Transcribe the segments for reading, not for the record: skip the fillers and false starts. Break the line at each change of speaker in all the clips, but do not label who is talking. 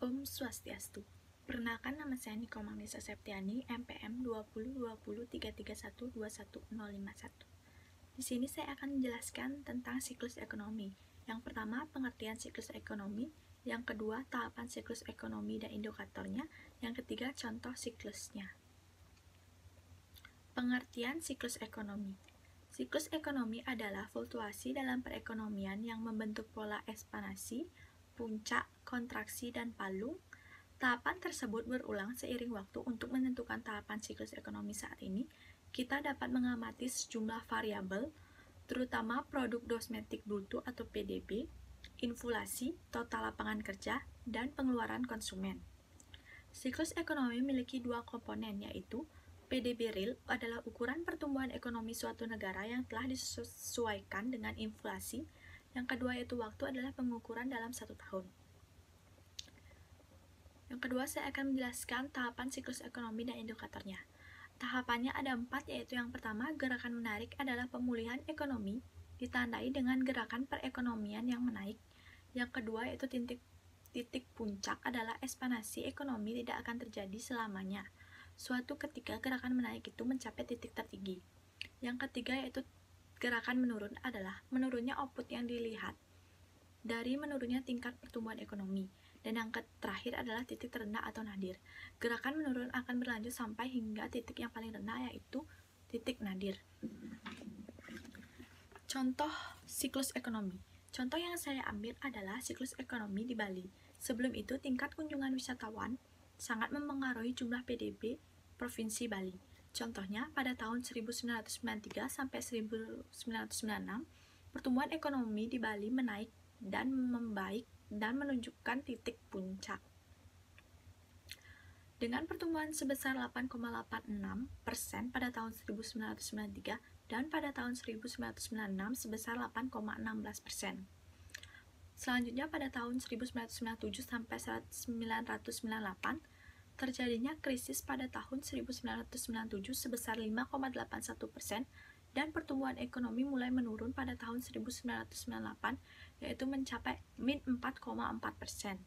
Om Swastiastu. Perkenalkan, nama saya Niko Magnisa Septiani, MPM 202023312101. Di sini saya akan menjelaskan tentang siklus ekonomi. Yang pertama, pengertian siklus ekonomi. Yang kedua, tahapan siklus ekonomi dan indikatornya. Yang ketiga, contoh siklusnya. Pengertian siklus ekonomi. Siklus ekonomi adalah fluktuasi dalam perekonomian yang membentuk pola ekspansi, puncak, kontraksi, dan palung. Tahapan tersebut berulang seiring waktu. Untuk menentukan tahapan siklus ekonomi saat ini, kita dapat mengamati sejumlah variabel, terutama produk domestik bruto atau PDB, inflasi, total lapangan kerja, dan pengeluaran konsumen. Siklus ekonomi memiliki dua komponen, yaitu PDB real adalah ukuran pertumbuhan ekonomi suatu negara yang telah disesuaikan dengan inflasi. Yang kedua yaitu waktu adalah pengukuran dalam satu tahun. Yang kedua, saya akan menjelaskan tahapan siklus ekonomi dan indikatornya. Tahapannya ada 4, yaitu yang pertama, gerakan menarik adalah pemulihan ekonomi, ditandai dengan gerakan perekonomian yang menaik. Yang kedua, yaitu titik puncak adalah ekspansi ekonomi tidak akan terjadi selamanya. Suatu ketika gerakan menaik itu mencapai titik tertinggi. Yang ketiga, yaitu gerakan menurun adalah menurunnya output yang dilihat dari menurunnya tingkat pertumbuhan ekonomi. Dan yang terakhir adalah titik terendah atau nadir. Gerakan menurun akan berlanjut sampai hingga titik yang paling rendah, yaitu titik nadir. Contoh siklus ekonomi. Contoh yang saya ambil adalah siklus ekonomi di Bali. Sebelum itu, tingkat kunjungan wisatawan sangat mempengaruhi jumlah PDB Provinsi Bali. Contohnya, pada tahun 1993 sampai 1996, pertumbuhan ekonomi di Bali menaik dan membaik dan menunjukkan titik puncak. Dengan pertumbuhan sebesar 8,86% pada tahun 1993 dan pada tahun 1996 sebesar 8,16%. Selanjutnya pada tahun 1997 sampai 1998 terjadinya krisis pada tahun 1997 sebesar 5,81% dan pertumbuhan ekonomi mulai menurun pada tahun 1998, yaitu mencapai min 4,4%.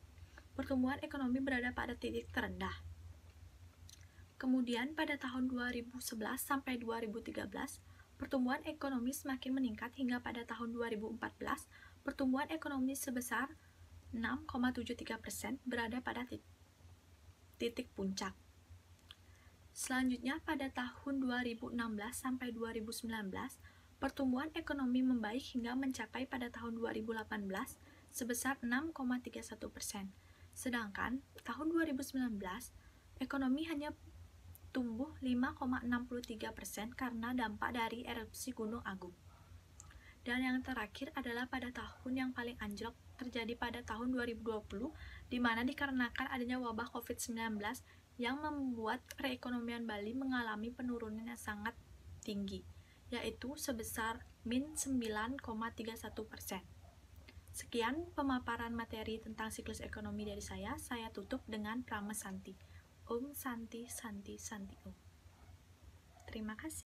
Pertumbuhan ekonomi berada pada titik terendah. Kemudian pada tahun 2011 sampai 2013, pertumbuhan ekonomi semakin meningkat hingga pada tahun 2014, pertumbuhan ekonomi sebesar 6,73% berada pada titik puncak. Selanjutnya pada tahun 2016 sampai 2019, pertumbuhan ekonomi membaik hingga mencapai pada tahun 2018 sebesar 6,31%. Sedangkan tahun 2019, ekonomi hanya tumbuh 5,63% karena dampak dari erupsi Gunung Agung. Dan yang terakhir adalah pada tahun yang paling anjlok terjadi pada tahun 2020, di mana dikarenakan adanya wabah COVID-19 yang membuat perekonomian Bali mengalami penurunan yang sangat tinggi, yaitu sebesar min 9,31%. Sekian pemaparan materi tentang siklus ekonomi dari saya tutup dengan Prama Santi. Om Santi Santi Santi Om. Terima kasih.